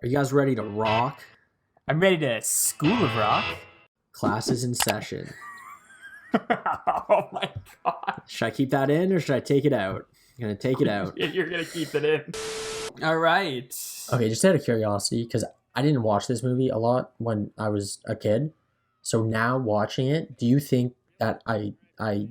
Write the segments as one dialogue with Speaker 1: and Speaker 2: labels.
Speaker 1: Are you guys ready to rock?
Speaker 2: I'm ready to School of Rock.
Speaker 1: Class is in session.
Speaker 2: Oh my god.
Speaker 1: Should I keep that in or should I take it out? I'm going to take it out.
Speaker 2: You're going to keep it in. All right.
Speaker 1: Okay, just out of curiosity, because I didn't watch this movie a lot when I was a kid. So now watching it, do you think that I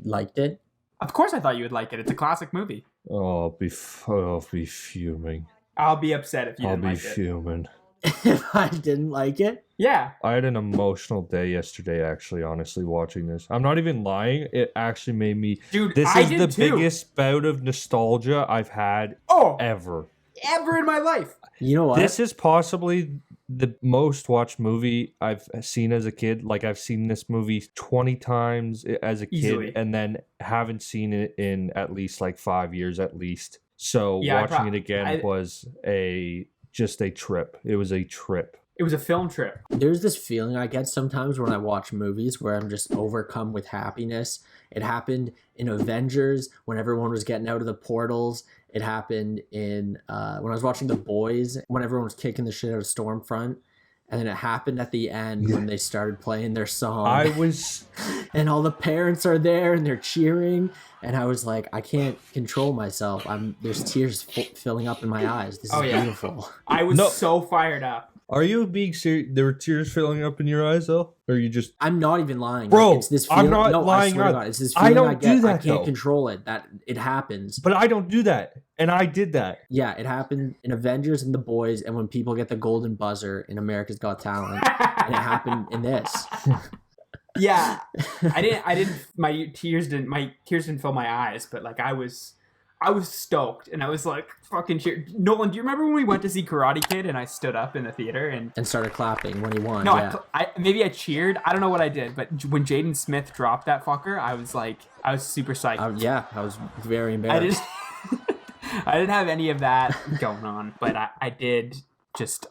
Speaker 1: liked it?
Speaker 2: Of course I thought you would like it. It's a classic movie.
Speaker 3: I'll be fuming.
Speaker 2: I'll be upset if you
Speaker 3: I'll
Speaker 2: didn't
Speaker 3: be
Speaker 2: like
Speaker 3: fuming.
Speaker 1: If I didn't like it?
Speaker 2: Yeah.
Speaker 3: I had an emotional day yesterday, actually, honestly, watching this. I'm not even lying. It actually made me...
Speaker 2: Dude,
Speaker 3: this
Speaker 2: I
Speaker 3: is
Speaker 2: did
Speaker 3: the
Speaker 2: too.
Speaker 3: biggest bout of nostalgia I've had ever.
Speaker 2: Ever in my life.
Speaker 1: You know what?
Speaker 3: This is possibly the most watched movie I've seen as a kid. Like, I've seen this movie 20 times as a kid,
Speaker 2: Easily.
Speaker 3: and then haven't seen it in at least, 5 years at least. So
Speaker 2: Yeah,
Speaker 3: watching it again was just a trip. It was a trip.
Speaker 2: It was a film trip.
Speaker 1: There's this feeling I get sometimes when I watch movies where I'm just overcome with happiness. It happened in Avengers when everyone was getting out of the portals. It happened in when I was watching The Boys when everyone was kicking the shit out of Stormfront. And then it happened at the end when they started playing their song. And all the parents are there and they're cheering. And I was like, I can't control myself. There's tears filling up in my eyes. This is beautiful.
Speaker 2: I was so fired up.
Speaker 3: Are you being serious? There were tears filling up in your eyes, though? Or are you just...
Speaker 1: I'm not even lying.
Speaker 3: Bro,
Speaker 1: like, it's this feeling,
Speaker 3: I'm not lying.
Speaker 1: I swear to God, it's this feeling
Speaker 3: I don't
Speaker 1: I get.
Speaker 3: do that,
Speaker 1: I can't
Speaker 3: though.
Speaker 1: control it. That it happens.
Speaker 3: But I don't do that. And I did that.
Speaker 1: Yeah, it happened in Avengers and The Boys, and when people get the golden buzzer in America's Got Talent, and it happened in this.
Speaker 2: Yeah, my tears didn't fill my eyes, but I was stoked, and I was like fucking cheer. Nolan, do you remember when we went to see Karate Kid and I stood up in the theater and
Speaker 1: started clapping when he won?
Speaker 2: No,
Speaker 1: yeah.
Speaker 2: maybe I cheered. I don't know what I did, but when Jaden Smith dropped that fucker, I was super psyched.
Speaker 1: Yeah, I was very embarrassed.
Speaker 2: I didn't have any of that going on, but I did.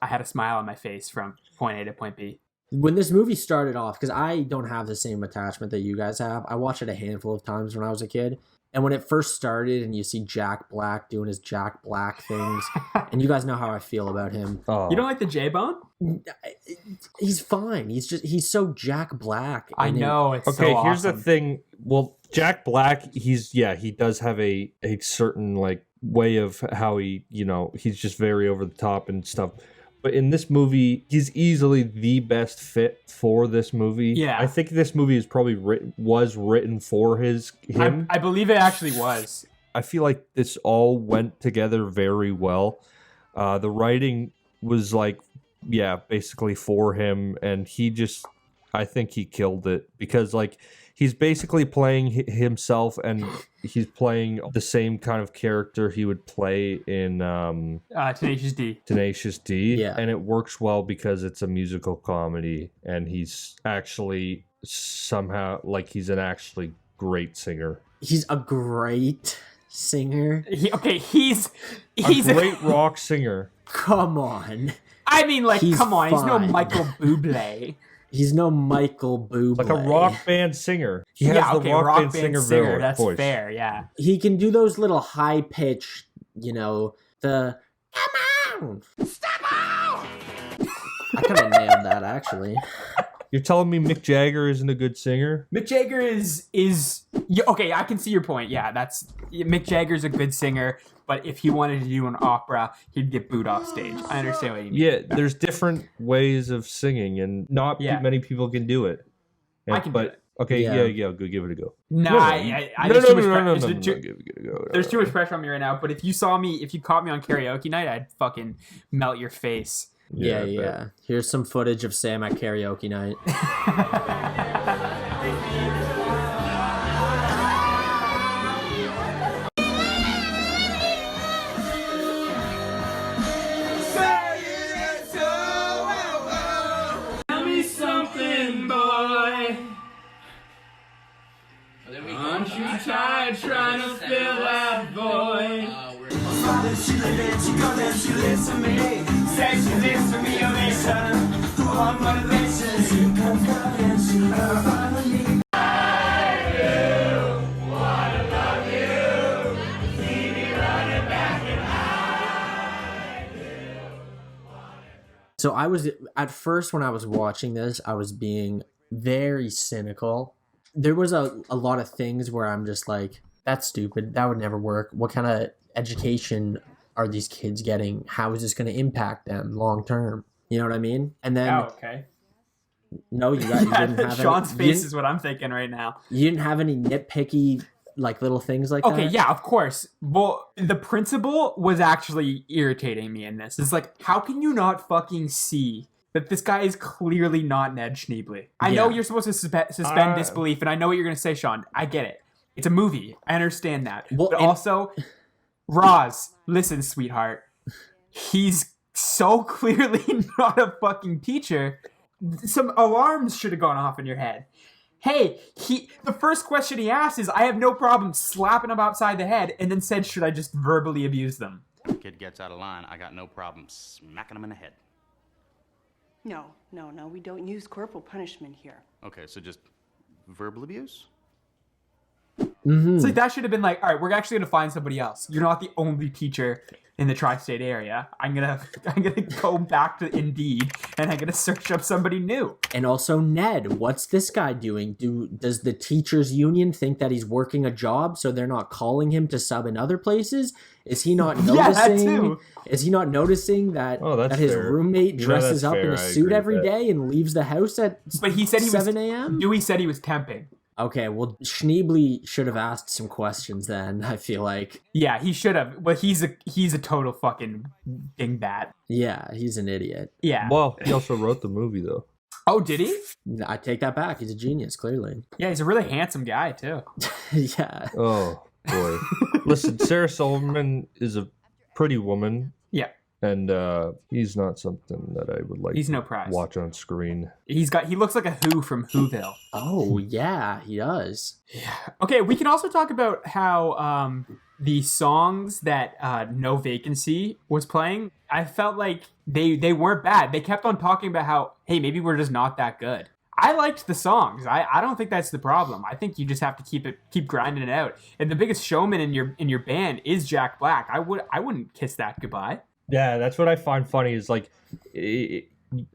Speaker 2: I had a smile on my face from point A to point B.
Speaker 1: When this movie started off, because I don't have the same attachment that you guys have, I watched it a handful of times when I was a kid. And when it first started and you see Jack Black doing his Jack Black things, and you guys know how I feel about him.
Speaker 3: Oh.
Speaker 2: You don't like the J-Bone?
Speaker 1: He's fine. He's so Jack Black.
Speaker 2: I know. It's
Speaker 3: okay,
Speaker 2: so awesome.
Speaker 3: Here's the thing. Well, Jack Black, he does have a certain way of how he's just very over the top and stuff. But in this movie, he's easily the best fit for this movie.
Speaker 2: Yeah.
Speaker 3: I think this movie is probably written for him.
Speaker 2: I believe it actually was.
Speaker 3: I feel like this all went together very well. The writing was basically for him, and I think he killed it because he's basically playing himself, and he's playing the same kind of character he would play in
Speaker 2: Tenacious D.
Speaker 3: Tenacious D.
Speaker 1: Yeah.
Speaker 3: And it works well because it's a musical comedy, and he's actually somehow he's an actually great singer.
Speaker 1: He's a great singer.
Speaker 2: He's
Speaker 3: a great rock singer.
Speaker 1: Come on.
Speaker 2: I mean, come on.
Speaker 1: Fine.
Speaker 2: He's no Michael Bublé.
Speaker 1: He's no Michael Bublé.
Speaker 3: Like a rock band singer. He has the rock band singer
Speaker 2: That's
Speaker 3: voice.
Speaker 2: fair, yeah.
Speaker 1: He can do those little high pitch, the come on, step on. I kind of nailed that actually.
Speaker 3: You're telling me Mick Jagger isn't a good singer?
Speaker 2: Mick Jagger is okay. I can see your point. Yeah, Mick Jagger's a good singer, but if he wanted to do an opera, he'd get booed off stage. I understand what you mean.
Speaker 3: Yeah, there's different ways of singing, and not many people can do it.
Speaker 2: I can do it.
Speaker 3: Okay,
Speaker 1: Yeah.
Speaker 3: go give it a go.
Speaker 2: No, there's too much pressure on me right now. But if you caught me on karaoke night, I'd fucking melt your face.
Speaker 1: Yeah. Here's some footage of Sam at karaoke night.
Speaker 2: Tell me something, boy. Aren't you tired trying to fill that void? She lives to me. Says she lives to me, ovation. For motivation, she comes out and she loves me. I do wanna love you. See me running back and I do wanna
Speaker 1: So I was at first when I was watching this, I was being very cynical. There was a lot of things where I'm just like, that's stupid. That would never work. What kind of education are these kids getting? How is this going to impact them long term? You know what I mean? And then
Speaker 2: okay.
Speaker 1: No, you didn't have
Speaker 2: Sean's
Speaker 1: any,
Speaker 2: face is what I'm thinking right now.
Speaker 1: You didn't have any nitpicky like little things like that?
Speaker 2: Okay, yeah, of course. Well, the principal was actually irritating me in this. It's like, how can you not fucking see that this guy is clearly not Ned Schneebly? I know you're supposed to suspend disbelief, and I know what you're going to say, Sean. I get it. It's a movie. I understand that.
Speaker 1: Well,
Speaker 2: but also, Roz, listen, sweetheart. He's so clearly not a fucking teacher. Some alarms should have gone off in your head. Hey, the first question he asked is, I have no problem slapping him upside the head, and then said, should I just verbally abuse them?
Speaker 4: Kid gets out of line, I got no problem smacking him in the head.
Speaker 5: No, we don't use corporal punishment here.
Speaker 4: Okay, so just verbal abuse?
Speaker 1: Mm-hmm.
Speaker 2: It's like that should have been like, all right, we're actually gonna find somebody else. You're not the only teacher in the tri-state area. I'm gonna go back to Indeed and I'm gonna search up somebody new.
Speaker 1: And also, Ned, what's this guy doing? Does the teachers union think that he's working a job so they're not calling him to sub in other places? Is he not noticing?
Speaker 2: Yeah, that too.
Speaker 1: Is he not noticing that,
Speaker 3: that's
Speaker 1: his
Speaker 3: fair.
Speaker 1: roommate
Speaker 3: You know,
Speaker 1: dresses
Speaker 3: that's
Speaker 1: up
Speaker 3: fair.
Speaker 1: in a
Speaker 3: I
Speaker 1: suit
Speaker 3: agree
Speaker 1: every
Speaker 3: with that.
Speaker 1: day and leaves the house at
Speaker 2: But he said he
Speaker 1: 7
Speaker 2: was
Speaker 1: a.m.?
Speaker 2: Dewey said he was temping.
Speaker 1: Okay, well, Schneebly should have asked some questions then, I feel like.
Speaker 2: Yeah, he should have. But he's a total fucking dingbat.
Speaker 1: Yeah, he's an idiot.
Speaker 2: Yeah.
Speaker 3: Well, he also wrote the movie, though.
Speaker 2: Oh, did he?
Speaker 1: I take that back. He's a genius, clearly.
Speaker 2: Yeah, he's a really handsome guy too.
Speaker 1: Yeah.
Speaker 3: Oh, boy. Listen, Sarah Silverman is a pretty woman.
Speaker 2: Yeah.
Speaker 3: And he's not something that I would like
Speaker 2: He's
Speaker 3: to
Speaker 2: no prize.
Speaker 3: watch on screen.
Speaker 2: He looks like a Who from Whoville.
Speaker 1: Oh, yeah, he does.
Speaker 2: Okay, we can also talk about how the songs that No Vacancy was playing, I felt like they weren't bad. They kept on talking about how, hey, maybe we're just not that good. I liked the songs. I don't think that's the problem. I think you just have to keep grinding it out. And the biggest showman in your band is Jack Black. I wouldn't kiss that goodbye.
Speaker 3: Yeah, that's what I find funny is like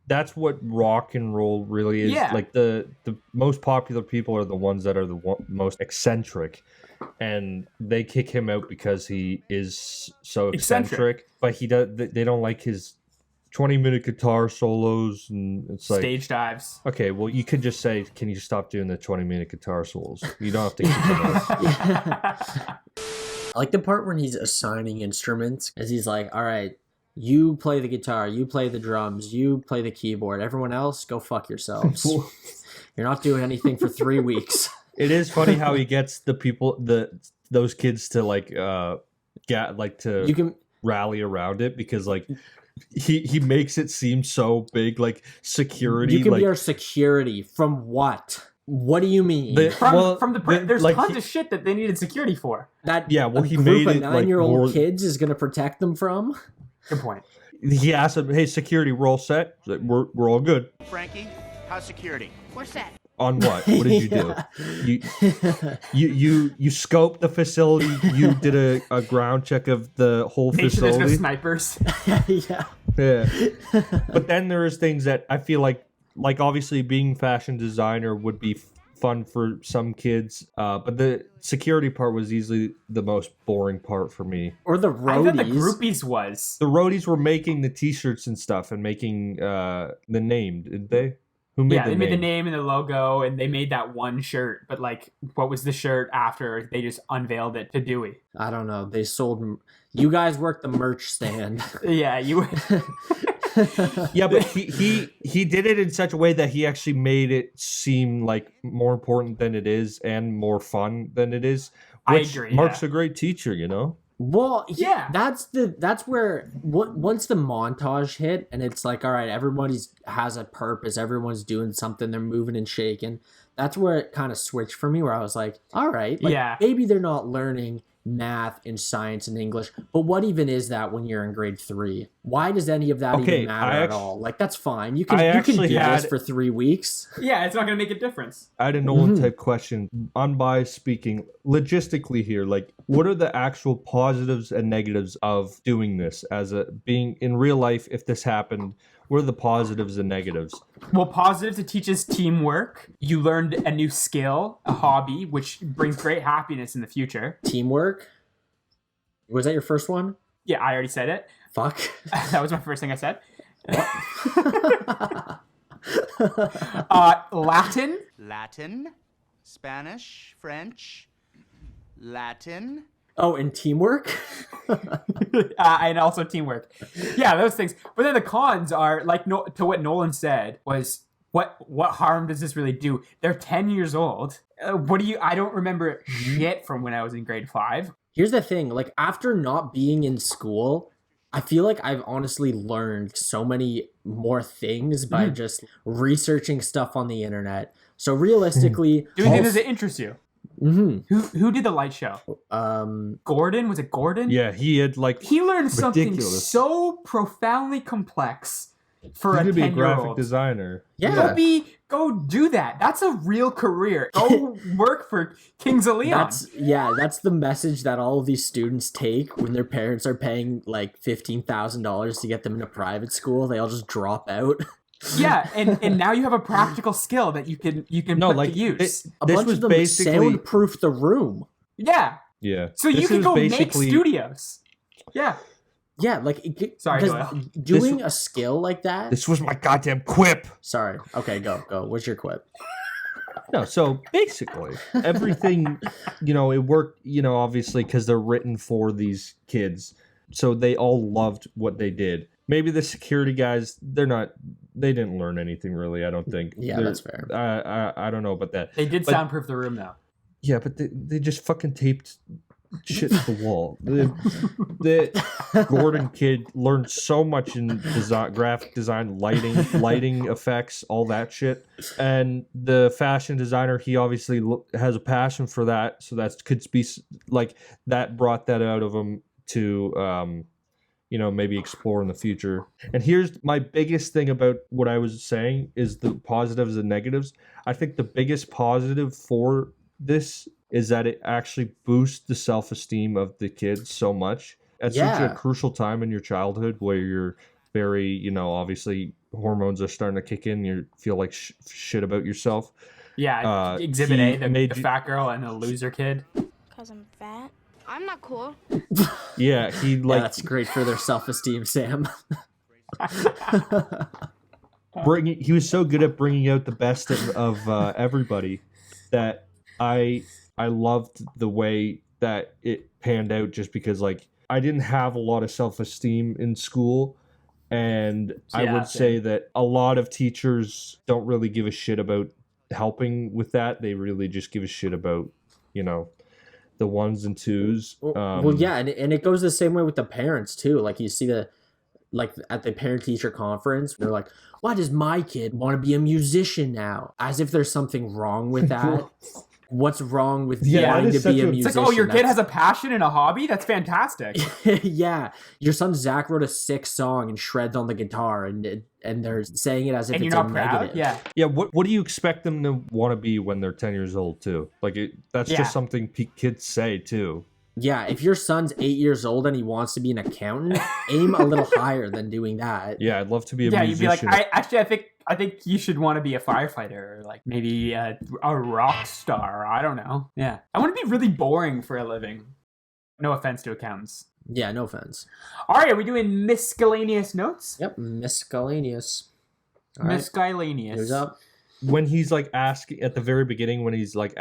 Speaker 3: that's what rock and roll really is.
Speaker 2: Yeah.
Speaker 3: Like the most popular people are the ones that are the most eccentric, and they kick him out because he is so eccentric. But they don't like his 20-minute guitar solos, and it's like
Speaker 2: Stage dives.
Speaker 3: Okay, well, you could just say, can you stop doing the 20-minute guitar solos? You don't have to keep them up.
Speaker 1: I like the part when he's assigning instruments, as he's like, all right, you play the guitar, you play the drums, you play the keyboard, everyone else, go fuck yourselves. You're not doing anything for 3 weeks.
Speaker 3: It is funny how he gets those kids to rally around it, because like he makes it seem so big, like security.
Speaker 1: You can be our security from what? What do you mean?
Speaker 2: There's tons of shit that they needed security for.
Speaker 1: That
Speaker 3: he
Speaker 1: group
Speaker 3: made
Speaker 1: of
Speaker 3: it
Speaker 1: 9-year-old kids is going to protect them from?
Speaker 2: Good point.
Speaker 3: He asked them, "Hey, security, we're all set. Like, we're all good."
Speaker 4: Frankie, how's security?
Speaker 5: We're set.
Speaker 3: On what? What did you do? You scoped the facility. You did a ground check of the whole
Speaker 2: Make sure
Speaker 3: facility.
Speaker 2: there's no snipers.
Speaker 1: Yeah.
Speaker 3: Yeah. But then there is things that I feel like obviously being fashion designer would be fun for some kids, but the security part was easily the most boring part for me.
Speaker 1: Or the
Speaker 2: I thought the
Speaker 1: roadies.
Speaker 2: groupies was.
Speaker 3: The roadies were making the t-shirts and stuff and making the name, did they? Who made
Speaker 2: They made the name and the logo, and they made that one shirt. But like, what was the shirt after they just unveiled it to Dewey?
Speaker 1: I don't know. They sold... You guys worked the merch stand.
Speaker 2: Yeah, you.
Speaker 3: Yeah, but he did it in such a way that he actually made it seem like more important than it is and more fun than it is. Which
Speaker 2: I agree.
Speaker 3: Mark's a great teacher, you know?
Speaker 1: Well,
Speaker 2: Yeah.
Speaker 1: that's where once the montage hit and it's like, all right, everybody's has a purpose, everyone's doing something, they're moving and shaking. That's where it kind of switched for me, where I was like, all right, like,
Speaker 2: Yeah.
Speaker 1: maybe they're not learning math and science and English, but what even is that when you're in grade 3? Why does any of that
Speaker 3: Okay,
Speaker 1: even matter at all? Like, that's fine. You can
Speaker 3: I
Speaker 1: do
Speaker 3: actually
Speaker 1: this
Speaker 3: had-
Speaker 1: for 3 weeks.
Speaker 2: Yeah, it's not gonna make a difference.
Speaker 3: I had a Nolan type question, unbiased speaking, logistically here. Like, what are the actual positives and negatives of doing this as being in real life? If this happened, What are the positives and negatives?
Speaker 2: Well, positives, it teaches teamwork. You learned a new skill, a hobby, which brings great happiness in the future.
Speaker 1: Teamwork. Was that your first one?
Speaker 2: Yeah, I already said it.
Speaker 1: Fuck.
Speaker 2: That was my first thing I said. Latin.
Speaker 4: Latin, Spanish, French, Latin.
Speaker 1: Oh, and teamwork.
Speaker 2: And also teamwork. Yeah, those things. But then the cons are like to what Nolan said was what harm does this really do? They're 10 years old. I don't remember shit from when I was in grade 5.
Speaker 1: Here's the thing, like after not being in school, I feel like I've honestly learned so many more things by just researching stuff on the internet. So realistically,
Speaker 2: Does it interest you? Who did the light show? Gordon? Was it Gordon?
Speaker 3: Yeah, he had like
Speaker 2: He learned something
Speaker 3: ridiculous.
Speaker 2: so profoundly complex for
Speaker 3: He
Speaker 2: a
Speaker 3: could be a
Speaker 2: 10-year-old.
Speaker 3: graphic designer.
Speaker 1: yeah,
Speaker 2: Go do that. That's a real career. Go work for Kings of Leon.
Speaker 1: that's the message that all of these students take when their parents are paying like $15,000 to get them into private school. They all just drop out.
Speaker 2: Yeah, and now you have a practical skill that you can
Speaker 3: No,
Speaker 2: put
Speaker 3: like
Speaker 2: to use.
Speaker 1: A
Speaker 3: this
Speaker 1: bunch
Speaker 3: was
Speaker 1: of them
Speaker 3: basically
Speaker 1: soundproof the room.
Speaker 2: Yeah.
Speaker 3: yeah.
Speaker 2: So you
Speaker 3: This
Speaker 2: can
Speaker 3: was
Speaker 2: go make
Speaker 3: basically-
Speaker 2: studios. Yeah.
Speaker 1: Yeah, like
Speaker 2: Sorry,
Speaker 1: because
Speaker 2: Doyle.
Speaker 1: doing a skill like that.
Speaker 3: This was my goddamn quip.
Speaker 1: Sorry. Okay, go. What's your quip?
Speaker 3: No, so basically everything, it worked, obviously because they're written for these kids. So they all loved what they did. Maybe the security guys, they didn't learn anything really, I don't think.
Speaker 1: Yeah, that's fair.
Speaker 3: I don't know about that.
Speaker 2: They did
Speaker 3: But-
Speaker 2: soundproof the room though.
Speaker 3: Yeah, but they just fucking taped shit to the wall. The Gordon kid learned so much in design, graphic design, lighting effects, all that shit. And the fashion designer, he obviously has a passion for that. So that could be like that brought that out of him to, maybe explore in the future. And here's my biggest thing about what I was saying is the positives and negatives. I think the biggest positive for this is that it actually boosts the self-esteem of the kids so much at such
Speaker 1: Yeah.
Speaker 3: a crucial time in your childhood where you're very, obviously hormones are starting to kick in. You feel like shit about yourself.
Speaker 2: Yeah, Exhibit
Speaker 3: he
Speaker 2: A, the
Speaker 3: made you-
Speaker 2: fat girl and the loser kid.
Speaker 6: Because I'm fat. I'm not cool.
Speaker 3: Yeah, he
Speaker 1: Yeah,
Speaker 3: like
Speaker 1: that's great for their self-esteem, Sam.
Speaker 3: he was so good at bringing out the best of everybody that I loved the way that it panned out just because like I didn't have a lot of self-esteem in school, and I
Speaker 2: Yeah,
Speaker 3: would
Speaker 2: same.
Speaker 3: say that a lot of teachers don't really give a shit about helping with that. They really just give a shit about the ones and twos.
Speaker 1: Well, yeah, and it goes the same way with the parents too. Like you see at the parent-teacher conference, they're like, "Why does my kid want to be a musician now?" As if there's something wrong with that. What's wrong with
Speaker 3: Yeah,
Speaker 1: wanting
Speaker 3: that
Speaker 1: to
Speaker 3: is
Speaker 1: be
Speaker 3: such
Speaker 1: a
Speaker 3: a-
Speaker 1: musician?
Speaker 2: It's like, oh, your kid
Speaker 1: That's-
Speaker 2: has a passion and a hobby? That's fantastic.
Speaker 1: Yeah, your son Zach wrote a sick song and shreds on the guitar, and they're saying it as if
Speaker 2: And
Speaker 1: it's
Speaker 2: you're
Speaker 1: a
Speaker 2: not proud?
Speaker 1: negative.
Speaker 2: Yeah.
Speaker 3: Yeah, what do you expect them to want to be when they're 10 years old too? Like that's
Speaker 2: Yeah.
Speaker 3: just something kids say too.
Speaker 1: Yeah, if your son's 8 years old and he wants to be an accountant, aim a little higher than doing that.
Speaker 3: Yeah, I'd love to be a
Speaker 2: Yeah, you'd be like,
Speaker 3: musician.
Speaker 2: I think you should want to be a firefighter or like maybe a rock star. I don't know. Yeah. I want to be really boring for a living. No offense to accountants.
Speaker 1: Yeah, no offense.
Speaker 2: All right, are we doing miscellaneous notes?
Speaker 1: Yep, miscellaneous. All right,
Speaker 2: Miscellaneous.
Speaker 1: who's up?
Speaker 3: When he's like asking at the very beginning, when he's like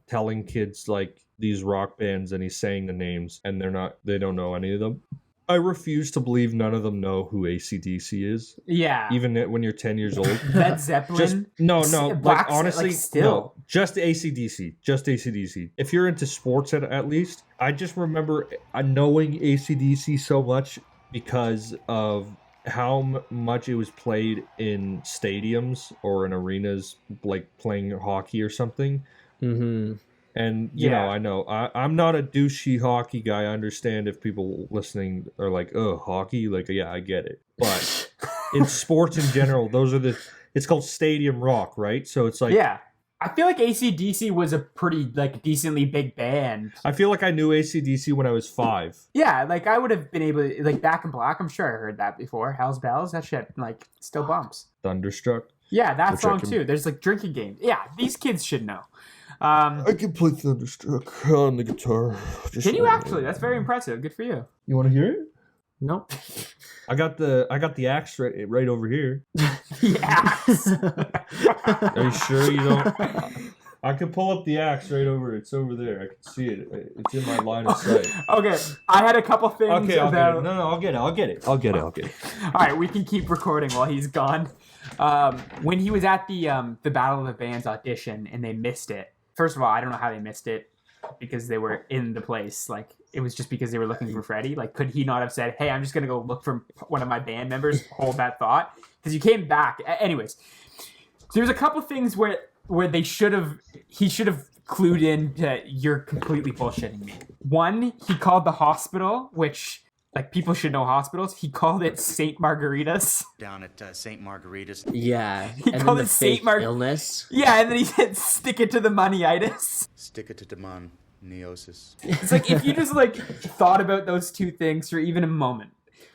Speaker 3: telling kids like these rock bands and he's saying the names and they don't know any of them. I refuse to believe none of them know who AC/DC is.
Speaker 2: Yeah.
Speaker 3: Even when you're 10 years old.
Speaker 2: Led Zeppelin.
Speaker 3: No,
Speaker 2: Black,
Speaker 3: like honestly,
Speaker 2: like, still.
Speaker 3: no, just AC/DC, just AC/DC. If you're into sports at least, I just remember knowing AC/DC so much because of how much it was played in stadiums or in arenas, like playing hockey or something.
Speaker 1: Mm-hmm.
Speaker 3: And you
Speaker 2: Yeah.
Speaker 3: know, I'm not a douchey hockey guy. I understand if people listening are like, "Oh, hockey," like, yeah, I get it. But in sports in general, it's called stadium rock, right? So it's like,
Speaker 2: Yeah.
Speaker 7: I feel like AC/DC was a pretty like decently big band.
Speaker 3: I feel like I knew AC/DC when I was 5.
Speaker 7: Yeah, like I would have been able to like Back in Black. I'm sure I heard that before. Hell's Bells, that shit like still bumps.
Speaker 3: Thunderstruck.
Speaker 7: Yeah, that
Speaker 3: Which I
Speaker 7: song
Speaker 3: can-
Speaker 7: too. There's like drinking games. Yeah, these kids should know.
Speaker 3: I can play Thunderstruck on the guitar.
Speaker 7: Can you actually? That's very impressive. Good for you.
Speaker 3: You want to hear it?
Speaker 1: Nope.
Speaker 3: I got the axe right over here.
Speaker 7: Yes.
Speaker 3: Are you sure you don't? I can pull up the axe right over. It's over there. I can see it. It's in my line of sight.
Speaker 7: Okay, I had a couple things
Speaker 3: Okay, I'll
Speaker 7: about.
Speaker 3: get it. No, I'll get it. I'll get it.
Speaker 7: All right, we can keep recording while he's gone. When he was at the Battle of the Bands audition and they missed it. First of all, I don't know how they missed it because they were in the place. Like it was just because they were looking for Freddie. Like, could he not have said, "Hey, I'm just gonna go look for one of my band members"? Hold that thought, because you came back. Anyways, there's a couple things where he should have clued in to you're completely bullshitting me. One, he called the hospital, which like people should know hospitals. He called it St. Margarita's.
Speaker 4: Down at St. Margarita's.
Speaker 1: Yeah.
Speaker 7: He
Speaker 1: And
Speaker 7: called
Speaker 1: then
Speaker 7: it
Speaker 1: the
Speaker 7: Saint
Speaker 1: fake
Speaker 7: Mar-
Speaker 1: illness.
Speaker 7: Yeah, and then he said, "Stick it to the money-itis."
Speaker 4: Stick it to Demon Neosis.
Speaker 7: It's like if you just like thought about those two things for even a moment.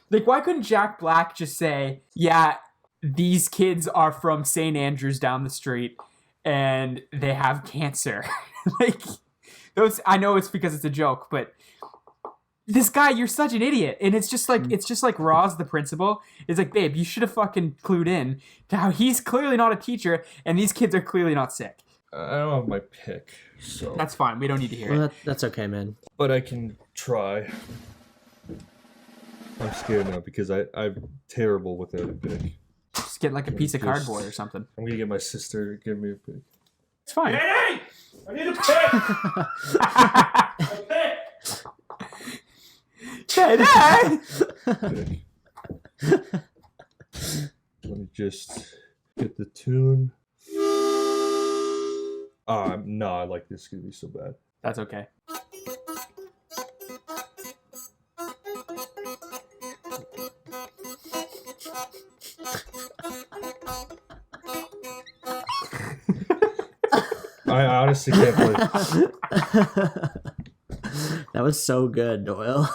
Speaker 7: Like why couldn't Jack Black just say, "Yeah, these kids are from St. Andrews down the street and they have cancer." Like those I know it's because it's a joke, but this guy, you're such an idiot. And it's just like Roz, the principal, is like, babe, you should have fucking clued in to how he's clearly not a teacher and these kids are clearly not sick.
Speaker 3: I don't have my pick, so.
Speaker 7: That's fine. We don't need to hear it.
Speaker 1: Well, that's okay, man.
Speaker 3: But I can try. I'm scared now because I'm terrible without a pick.
Speaker 7: Just get like a piece of cardboard or something.
Speaker 3: I'm gonna get my sister to give me a pick.
Speaker 7: It's fine.
Speaker 3: Hey! I need a pick! A pick!
Speaker 7: Today!
Speaker 3: Pick. Let me just get the tune. No, I like this. It's gonna be so bad.
Speaker 7: That's okay.
Speaker 3: I honestly can't play.
Speaker 1: That was so good, Doyle.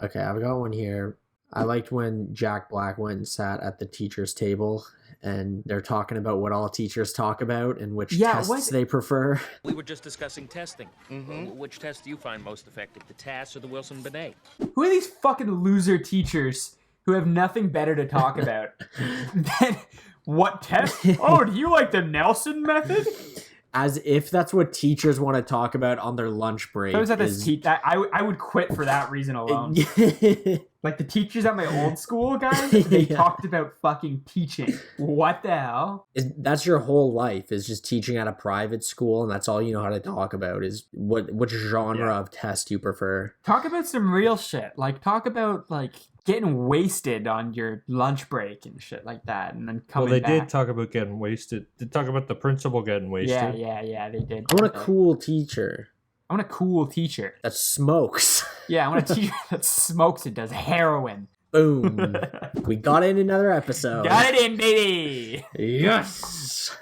Speaker 1: Okay, I've got one here. I liked when Jack Black went and sat at the teacher's table and they're talking about what all teachers talk about and which tests they prefer.
Speaker 8: We were just discussing testing. Which test do you find most effective, the TAS or the Wilson-Binet?
Speaker 7: Who are these fucking loser teachers who have nothing better to talk about than what test? Oh, do you like the Nelson method?
Speaker 1: As if that's what teachers want to talk about on their lunch break.
Speaker 7: I was at this I would quit for that reason alone. Like the teachers at my old school, guys, they talked about fucking teaching. What the hell?
Speaker 1: That's your whole life, is just teaching at a private school, and that's all you know how to talk about is which genre of test you prefer.
Speaker 7: Talk about some real shit. Like talk about like getting wasted on your lunch break and shit like that, and then coming
Speaker 3: Well, they
Speaker 7: back.
Speaker 3: did talk about getting wasted. They talk about the principal getting wasted.
Speaker 7: Yeah, they did.
Speaker 1: I want a cool teacher
Speaker 7: I want a cool teacher.
Speaker 1: that smokes.
Speaker 7: Yeah, I want a teacher that smokes and does heroin.
Speaker 1: Boom. We got it in another episode.
Speaker 7: Got it in, baby!
Speaker 1: Yes.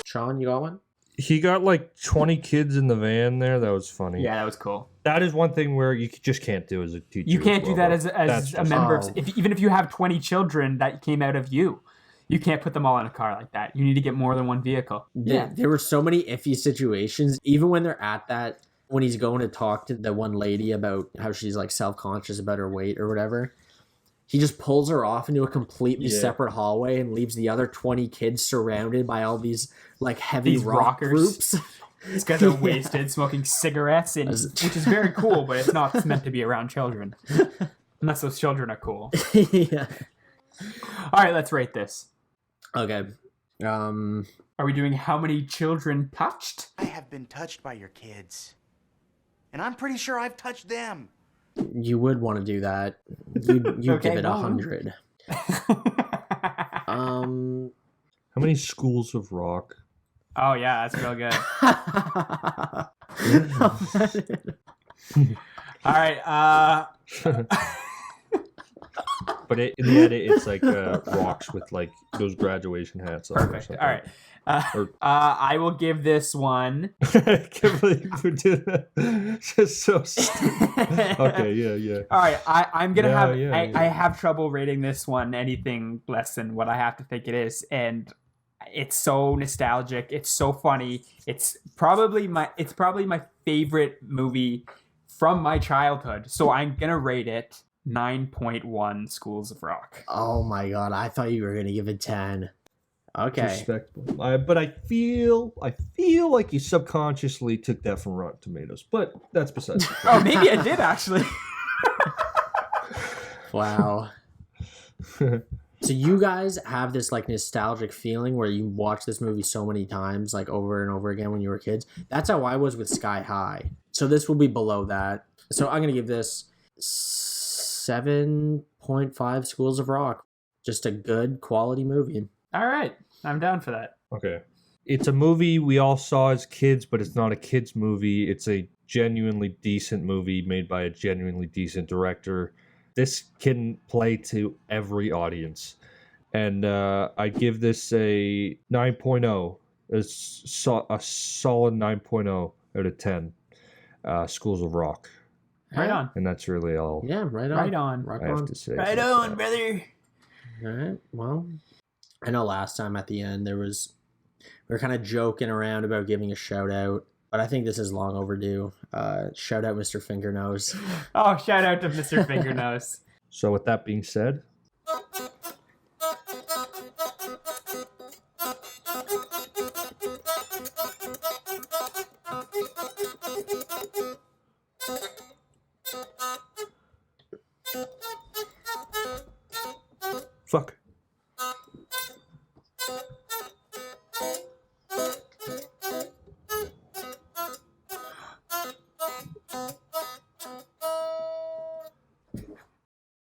Speaker 1: Sean, you got one?
Speaker 3: He got like 20 kids in the van there. That was funny.
Speaker 7: Yeah, that was cool.
Speaker 3: That is one thing where you just can't do as a teacher.
Speaker 7: You can't
Speaker 3: as
Speaker 7: do
Speaker 3: well,
Speaker 7: that
Speaker 3: though.
Speaker 7: as
Speaker 3: That's
Speaker 7: a
Speaker 3: just-
Speaker 7: member of... Even if you have 20 children that came out of you. You can't put them all in a car like that. You need to get more than one vehicle.
Speaker 1: There were so many iffy situations, even when they're at that, when he's going to talk to the one lady about how she's like self-conscious about her weight or whatever. He just pulls her off into a completely separate hallway and leaves the other 20 kids surrounded by all these like heavy
Speaker 7: These
Speaker 1: rock
Speaker 7: rockers.
Speaker 1: groups.
Speaker 7: These guys are wasted, smoking cigarettes, which is very cool, but it's not meant to be around children. Unless those children are cool.
Speaker 1: Yeah.
Speaker 7: All right, let's rate this.
Speaker 1: Okay.
Speaker 7: Are we doing how many children touched?
Speaker 4: I have been touched by your kids. And I'm pretty sure I've touched them.
Speaker 1: You would want to do that. You
Speaker 7: Okay,
Speaker 1: give it
Speaker 7: go on.
Speaker 1: 100.
Speaker 3: How many schools of rock?
Speaker 7: Oh yeah, that's real good. All right,
Speaker 3: But in the edit, it's like rocks with like those graduation hats on.
Speaker 7: Perfect. All right. I will give this one.
Speaker 3: I can't believe we did that. Just so stupid. Okay, yeah.
Speaker 7: All right, I'm gonna
Speaker 3: Yeah,
Speaker 7: I have trouble rating this one anything less than what I have to think it is, and it's so nostalgic. It's so funny. It's probably my favorite movie from my childhood. So I'm gonna rate it 9.1 Schools of Rock.
Speaker 1: Oh my god, I thought you were gonna give it 10. Okay.
Speaker 3: Respectable. But I feel like you subconsciously took that from Rotten Tomatoes. But that's besides the point.
Speaker 7: Oh, maybe I did actually.
Speaker 1: Wow. So you guys have this like nostalgic feeling where you watch this movie so many times, like over and over again when you were kids. That's how I was with Sky High. So this will be below that. So I'm gonna give this 7.5 Schools of Rock. Just a good quality movie.
Speaker 7: All right, I'm down for that.
Speaker 3: Okay. It's a movie we all saw as kids, but it's not a kids movie. It's a genuinely decent movie made by a genuinely decent director. This can play to every audience. And I give this a 9.0. A solid 9.0 out of 10. Schools of Rock.
Speaker 7: Right on.
Speaker 3: And that's really all
Speaker 1: Yeah, right on.
Speaker 7: Right on.
Speaker 1: Rock
Speaker 3: I have
Speaker 1: on.
Speaker 3: to say.
Speaker 7: Right on, brother.
Speaker 1: All right. Well, I know last time at the end we were kind of joking around about giving a shout out, but I think this is long overdue. Shout out Mr. Fingernose.
Speaker 7: Oh, shout out to Mr. Fingernose.
Speaker 3: So with that being said, fuck.